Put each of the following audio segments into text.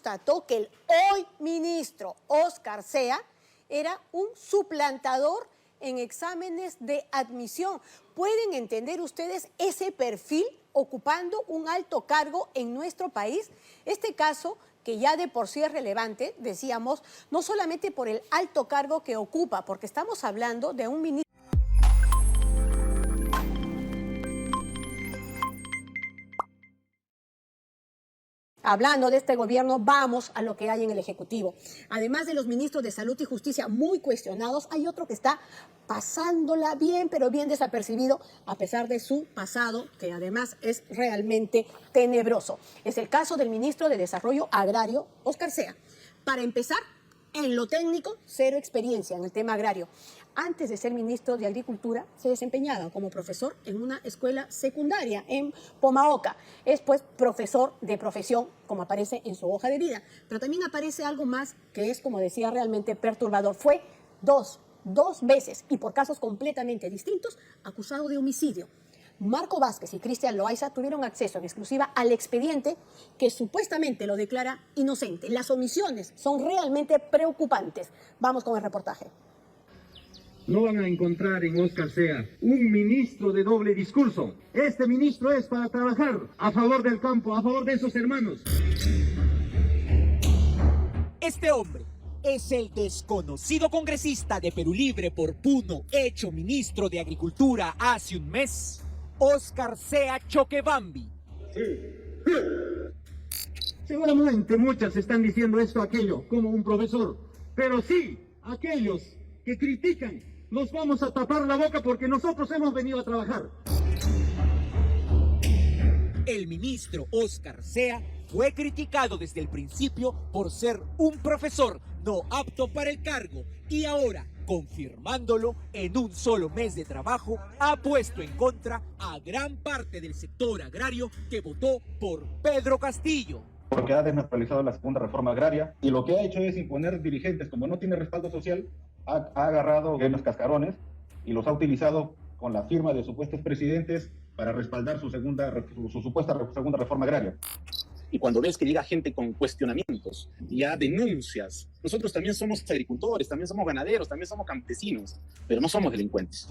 constató que el hoy ministro Óscar Sea era un suplantador en exámenes de admisión. ¿Pueden entender ustedes ese perfil ocupando un alto cargo en nuestro país? Este caso, que ya de por sí es relevante, decíamos, no solamente por el alto cargo que ocupa, porque estamos hablando de un ministro. Hablando de este gobierno, vamos a lo que hay en el Ejecutivo. Además de los ministros de Salud y Justicia muy cuestionados, hay otro que está pasándola bien, pero bien desapercibido, a pesar de su pasado, que además es realmente tenebroso. Es el caso del ministro de Desarrollo Agrario, Óscar Sea. Para empezar, en lo técnico, cero experiencia en el tema agrario. Antes de ser ministro de Agricultura, se desempeñaba como profesor en una escuela secundaria en Pomaoca. Es pues profesor de profesión, como aparece en su hoja de vida. Pero también aparece algo más que es, como decía, realmente perturbador. Fue dos veces, y por casos completamente distintos, acusado de homicidio. Marco Vázquez y Cristian Loaiza tuvieron acceso en exclusiva al expediente que supuestamente lo declara inocente. Las omisiones son realmente preocupantes. Vamos con el reportaje. No van a encontrar en Óscar Sea un ministro de doble discurso. Este ministro es para trabajar a favor del campo, a favor de esos hermanos. Este hombre es el desconocido congresista de Perú Libre por Puno, hecho ministro de Agricultura hace un mes, Óscar Sea Choquebambi. Seguramente muchas están diciendo esto, aquello, como un profesor. Pero sí, aquellos que critican, nos vamos a tapar la boca porque nosotros hemos venido a trabajar. El ministro Óscar Sea fue criticado desde el principio por ser un profesor no apto para el cargo y ahora, confirmándolo en un solo mes de trabajo, ha puesto en contra a gran parte del sector agrario que votó por Pedro Castillo. Porque ha desnaturalizado la segunda reforma agraria y lo que ha hecho es imponer dirigentes. Como no tiene respaldo social, ha agarrado los cascarones y los ha utilizado con la firma de supuestos presidentes para respaldar su supuesta segunda reforma agraria. Y cuando ves que llega gente con cuestionamientos, ya denuncias, nosotros también somos agricultores, también somos ganaderos, también somos campesinos, pero no somos delincuentes.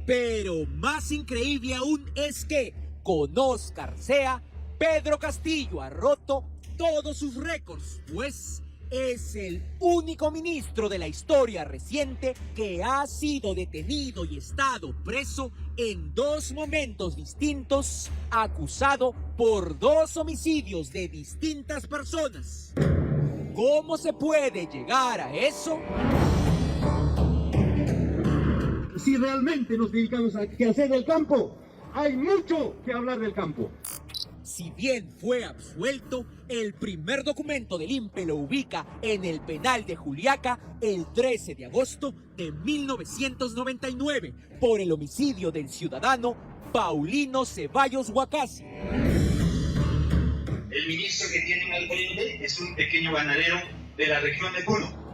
Pero más increíble aún es que con Óscar Sea, Pedro Castillo ha roto todos sus récords, pues es el único ministro de la historia reciente que ha sido detenido y estado preso en dos momentos distintos, acusado por dos homicidios de distintas personas. ¿Cómo se puede llegar a eso? Si realmente nos dedicamos a hacer del campo, hay mucho que hablar del campo. Si bien fue absuelto, el primer documento del INPE lo ubica en el penal de Juliaca el 13 de agosto de 1999 por el homicidio del ciudadano Paulino Ceballos Huacasi. El ministro que tienen al frente es un pequeño ganadero de la región de Puno.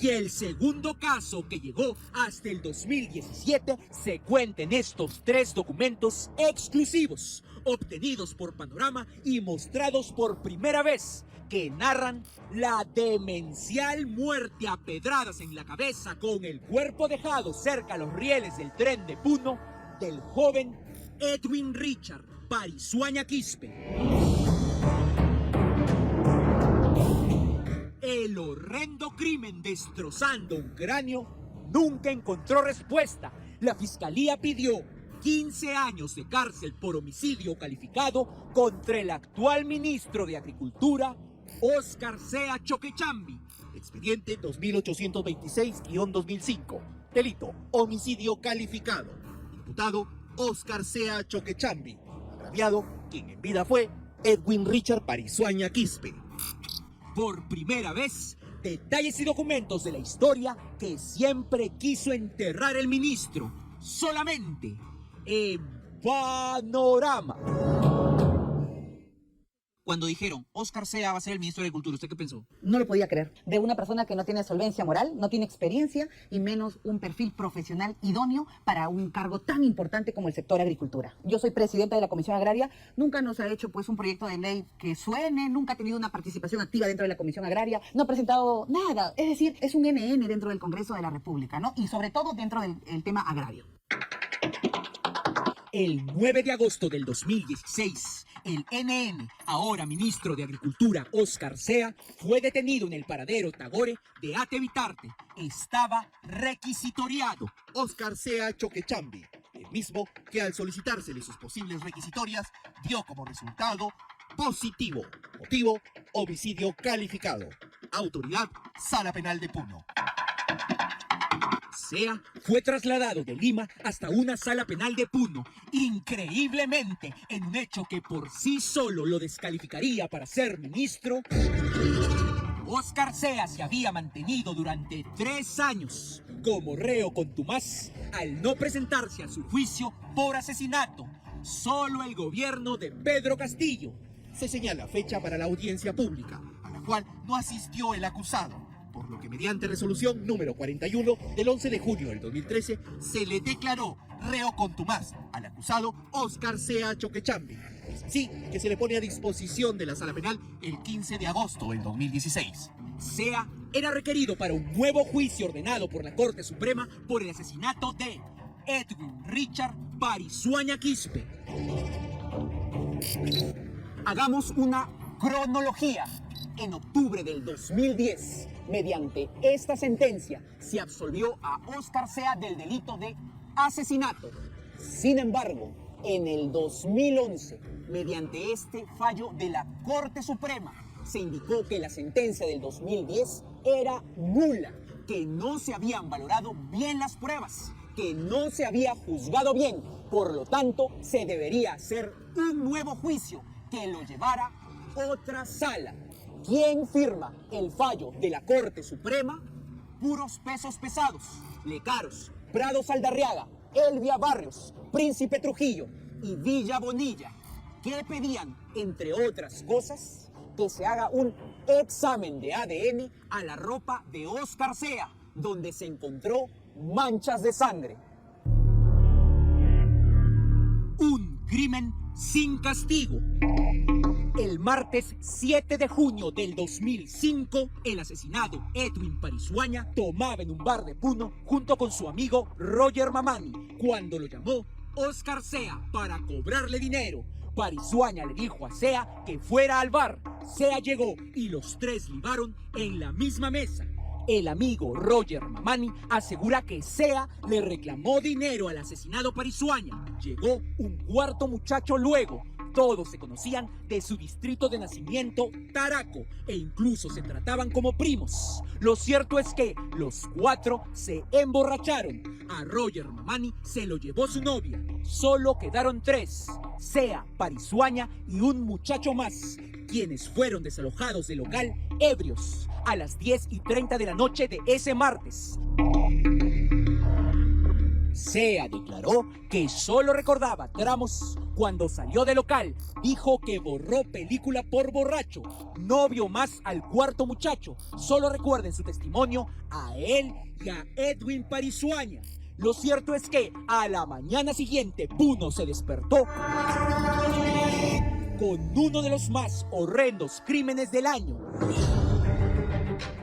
Y el segundo caso, que llegó hasta el 2017, se cuenta en estos tres documentos exclusivos, obtenidos por Panorama y mostrados por primera vez, que narran la demencial muerte a pedradas en la cabeza con el cuerpo dejado cerca a los rieles del tren de Puno del joven Edwin Richard Parisuaña Quispe. El horrendo crimen destrozando un cráneo nunca encontró respuesta. La fiscalía pidió 15 años de cárcel por homicidio calificado contra el actual ministro de Agricultura, Óscar Sea Choquechambi. Expediente 2826-2005. Delito, homicidio calificado. Imputado, Óscar Sea Choquechambi. Agraviado, quien en vida fue Edwin Richard Parisuaña Quispe. Por primera vez, detalles y documentos de la historia que siempre quiso enterrar el ministro, solamente en Panorama. Cuando dijeron, Óscar Sea va a ser el ministro de Agricultura, ¿usted qué pensó? No lo podía creer. De una persona que no tiene solvencia moral, no tiene experiencia y menos un perfil profesional idóneo para un cargo tan importante como el sector agricultura. Yo soy presidenta de la Comisión Agraria, nunca nos ha hecho pues un proyecto de ley que suene, nunca ha tenido una participación activa dentro de la Comisión Agraria, no ha presentado nada. Es decir, es un NN dentro del Congreso de la República, ¿no? Y sobre todo dentro del tema agrario. El 9 de agosto del 2016, el NN, ahora ministro de Agricultura, Óscar Sea, fue detenido en el paradero Tagore de Atevitarte. Estaba requisitoriado. Óscar Sea Choquechambi, el mismo que al solicitársele sus posibles requisitorias dio como resultado positivo. Motivo, homicidio calificado. Autoridad, Sala Penal de Puno. Sea fue trasladado de Lima hasta una sala penal de Puno, increíblemente, en un hecho que por sí solo lo descalificaría para ser ministro. Óscar Sea se había mantenido durante 3 años como reo contumaz al no presentarse a su juicio por asesinato. Solo el gobierno de Pedro Castillo. Se señala fecha para la audiencia pública, a la cual no asistió el acusado, por lo que mediante resolución número 41 del 11 de junio del 2013 se le declaró reo contumaz al acusado Óscar Sea Choquechambi. Es así que se le pone a disposición de la sala penal el 15 de agosto del 2016. Sea era requerido para un nuevo juicio ordenado por la Corte Suprema por el asesinato de Edwin Richard Parisuaña Quispe. Hagamos una cronología. En octubre del 2010, mediante esta sentencia, se absolvió a Óscar Sea del delito de asesinato. Sin embargo, en el 2011, mediante este fallo de la Corte Suprema, se indicó que la sentencia del 2010 era nula, que no se habían valorado bien las pruebas, que no se había juzgado bien. Por lo tanto, se debería hacer un nuevo juicio que lo llevara a otra sala. ¿Quién firma el fallo de la Corte Suprema? Puros pesos pesados: Lecaros, Prado Saldarriaga, Elvia Barrios, Príncipe Trujillo y Villa Bonilla, que pedían, entre otras cosas, que se haga un examen de ADN a la ropa de Óscar Sea, donde se encontró manchas de sangre. Un crimen sin castigo. El martes 7 de junio del 2005, el asesinado Edwin Parisuaña tomaba en un bar de Puno junto con su amigo Roger Mamani, cuando lo llamó Óscar Sea para cobrarle dinero. Parisuaña le dijo a Sea que fuera al bar. Sea llegó y los tres libaron en la misma mesa. El amigo Roger Mamani asegura que Sea le reclamó dinero al asesinado Parisuaña. Llegó un cuarto muchacho luego. Todos se conocían de su distrito de nacimiento, Taraco, e incluso se trataban como primos. Lo cierto es que los 4 se emborracharon. A Roger Mamani se lo llevó su novia. Solo quedaron 3, Sea, Parisuaña y un muchacho más, quienes fueron desalojados del local ebrios a las 10:30 de la noche de ese martes. Sea declaró que solo recordaba tramos. Cuando salió del local, dijo que borró película por borracho. No vio más al cuarto muchacho. Solo recuerda en su testimonio a él y a Edwin Parisuaña. Lo cierto es que a la mañana siguiente, Puno se despertó con uno de los más horrendos crímenes del año.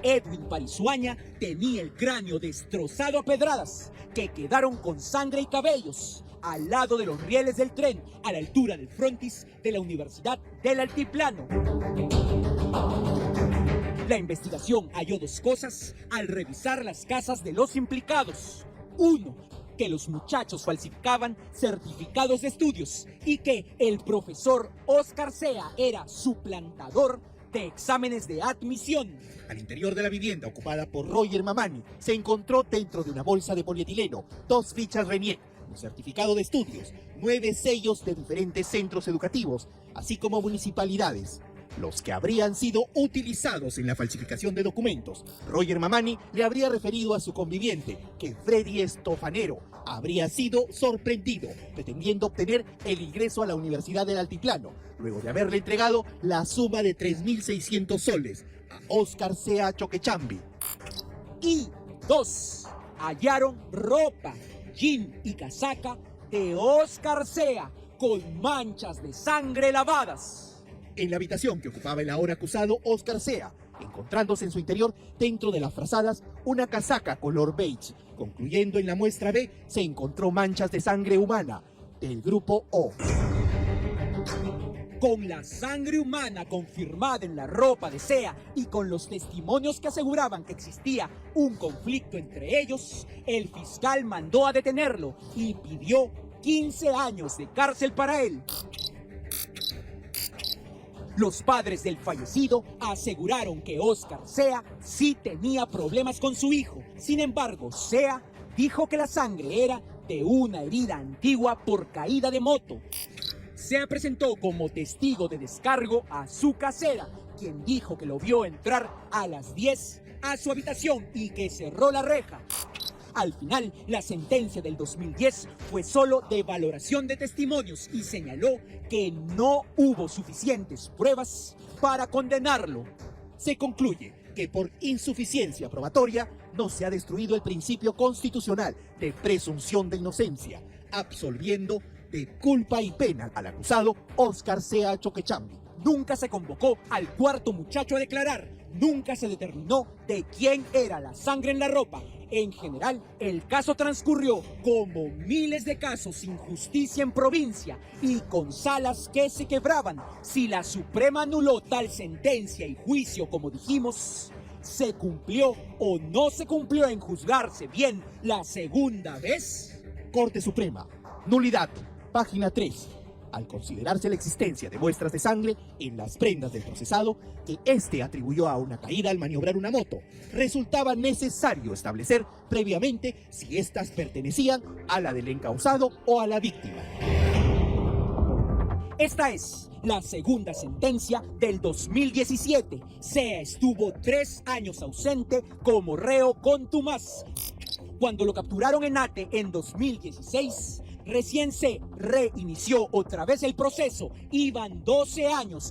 Edwin Parisuaña tenía el cráneo destrozado a pedradas, que quedaron con sangre y cabellos, al lado de los rieles del tren, a la altura del frontis de la Universidad del Altiplano. La investigación halló 2 cosas al revisar las casas de los implicados. 1, que los muchachos falsificaban certificados de estudios y que el profesor Óscar Sea era suplantador de exámenes de admisión. Al interior de la vivienda ocupada por Roger Mamani se encontró dentro de una bolsa de polietileno 2 fichas RENIEC, un certificado de estudios, 9 sellos de diferentes centros educativos, así como municipalidades. los que habrían sido utilizados en la falsificación de documentos. Roger Mamani le habría referido a su conviviente que Freddy Estofanero habría sido sorprendido pretendiendo obtener el ingreso a la Universidad del Altiplano, luego de haberle entregado la suma de 3.600 soles a Óscar C.A. Choquechambi. Y 2. Hallaron ropa, jean y casaca de Óscar C.A. con manchas de sangre lavadas en la habitación que ocupaba el ahora acusado Óscar C.A., encontrándose en su interior, dentro de las frazadas, una casaca color beige. Concluyendo en la muestra B, se encontró manchas de sangre humana del grupo O. Con la sangre humana confirmada en la ropa de C.A. y con los testimonios que aseguraban que existía un conflicto entre ellos, el fiscal mandó a detenerlo y pidió 15 años de cárcel para él. Los padres del fallecido aseguraron que Óscar C.A. sí tenía problemas con su hijo. Sin embargo, C.A. dijo que la sangre era de una herida antigua por caída de moto. Se presentó como testigo de descargo a su casera, quien dijo que lo vio entrar a las 10 a su habitación y que cerró la reja. Al final, la sentencia del 2010 fue solo de valoración de testimonios y señaló que no hubo suficientes pruebas para condenarlo. Se concluye que por insuficiencia probatoria no se ha destruido el principio constitucional de presunción de inocencia, absolviendo de culpa y pena al acusado Óscar C.A. Choquechambi. Nunca se convocó al cuarto muchacho a declarar, nunca se determinó de quién era la sangre en la ropa. En general, el caso transcurrió como miles de casos sin justicia en provincia y con salas que se quebraban. Si la Suprema anuló tal sentencia y juicio, como dijimos, ¿se cumplió o no se cumplió en juzgarse bien la segunda vez? Corte Suprema, nulidad, página 3. Al considerarse la existencia de muestras de sangre en las prendas del procesado que éste atribuyó a una caída al maniobrar una moto, resultaba necesario establecer previamente si éstas pertenecían a la del encausado o a la víctima. Esta es la segunda sentencia del 2017. C.A. estuvo 3 años ausente como reo contumaz. Cuando lo capturaron en Ate en 2016, recién se reinició otra vez el proceso. Iban 12 años.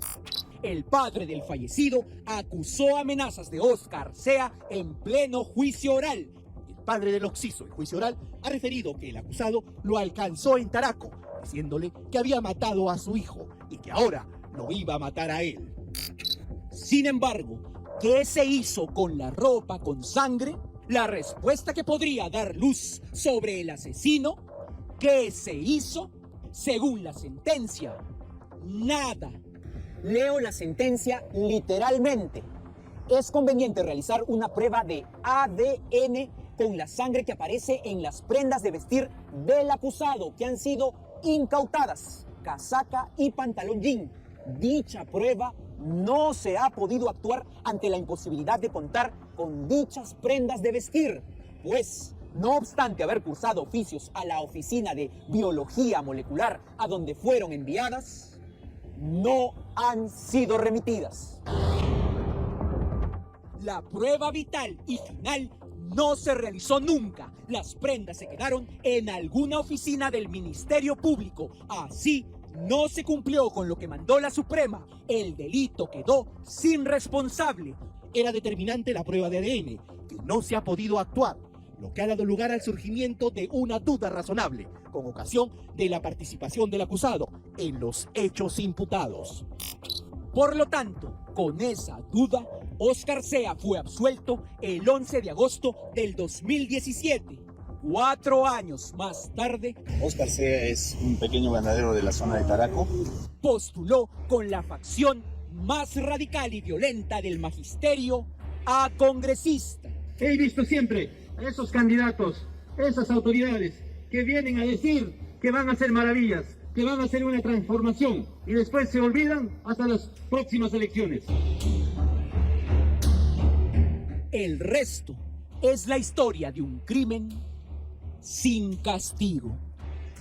El padre del fallecido acusó amenazas de Óscar C.A. en pleno juicio oral. El padre del occiso en juicio oral ha referido que el acusado lo alcanzó en Taraco, diciéndole que había matado a su hijo y que ahora lo iba a matar a él. Sin embargo, ¿qué se hizo con la ropa con sangre? La respuesta que podría dar luz sobre el asesino. ¿Qué se hizo? Según la sentencia, nada. Leo la sentencia literalmente. Es conveniente realizar una prueba de ADN con la sangre que aparece en las prendas de vestir del acusado que han sido incautadas, casaca y pantalón jean. Dicha prueba no se ha podido actuar ante la imposibilidad de contar con dichas prendas de vestir, pues no obstante haber cursado oficios a la Oficina de Biología Molecular a donde fueron enviadas, no han sido remitidas. La prueba vital y final no se realizó nunca. Las prendas se quedaron en alguna oficina del Ministerio Público. Así no se cumplió con lo que mandó la Suprema. El delito quedó sin responsable. Era determinante la prueba de ADN, que no se ha podido actuar, lo que ha dado lugar al surgimiento de una duda razonable, con ocasión de la participación del acusado en los hechos imputados. Por lo tanto, con esa duda, Óscar C.A. fue absuelto el 11 de agosto del 2017. 4 años más tarde, Óscar C.A. es un pequeño ganadero de la zona de Taraco. Postuló con la facción más radical y violenta del magisterio a congresista. He visto siempre a esos candidatos, esas autoridades que vienen a decir que van a hacer maravillas, que van a hacer una transformación y después se olvidan hasta las próximas elecciones. El resto es la historia de un crimen sin castigo.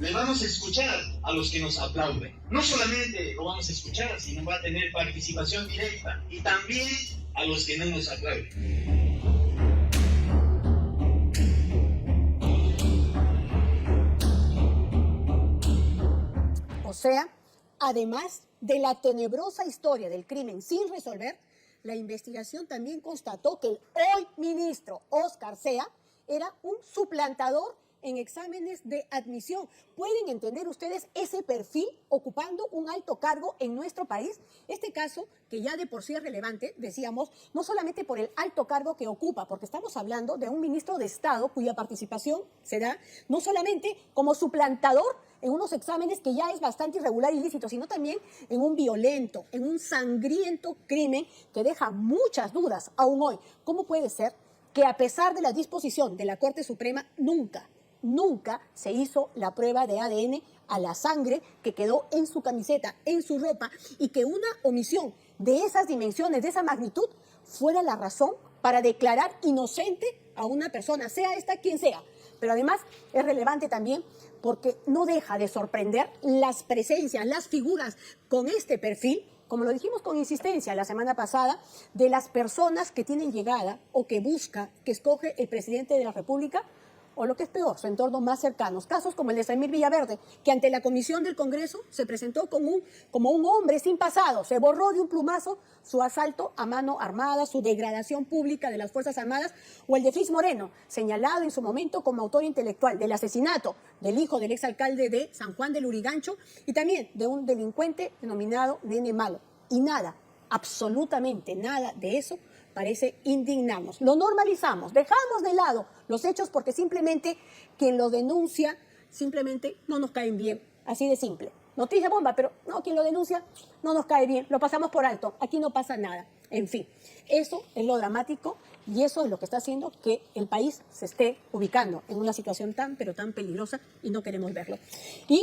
Le vamos a escuchar a los que nos aplauden. No solamente lo vamos a escuchar, sino va a tener participación directa. Y también a los que no nos aplauden. O sea, además de la tenebrosa historia del crimen sin resolver, la investigación también constató que el hoy ministro Óscar Sea era un suplantador en exámenes de admisión. ¿Pueden entender ustedes ese perfil ocupando un alto cargo en nuestro país? Este caso, que ya de por sí es relevante, decíamos, no solamente por el alto cargo que ocupa, porque estamos hablando de un ministro de Estado cuya participación se da no solamente como suplantador en unos exámenes que ya es bastante irregular y ilícito, sino también en un violento, en un sangriento crimen que deja muchas dudas aún hoy. ¿Cómo puede ser que a pesar de la disposición de la Corte Suprema nunca se hizo la prueba de ADN a la sangre que quedó en su camiseta, en su ropa, y que una omisión de esas dimensiones, de esa magnitud, fuera la razón para declarar inocente a una persona, sea esta quien sea? Pero además es relevante también porque no deja de sorprender las presencias, las figuras con este perfil, como lo dijimos con insistencia la semana pasada, de las personas que tienen llegada o que busca, que escoge el presidente de la República, o lo que es peor, su entorno más cercanos. Casos como el de Saimir Villaverde, que ante la comisión del Congreso se presentó como un hombre sin pasado, se borró de un plumazo su asalto a mano armada, su degradación pública de las Fuerzas Armadas, o el de Fritz Moreno, señalado en su momento como autor intelectual del asesinato del hijo del exalcalde de San Juan del Lurigancho y también de un delincuente denominado Nene Malo. Y nada, absolutamente nada de eso parece indignarnos. Lo normalizamos, dejamos de lado los hechos porque simplemente quien lo denuncia simplemente no nos caen bien, así de simple. Noticia bomba, pero no, quien lo denuncia no nos cae bien, lo pasamos por alto, aquí no pasa nada. En fin, eso es lo dramático y eso es lo que está haciendo que el país se esté ubicando en una situación tan, pero tan peligrosa y no queremos verlo. Y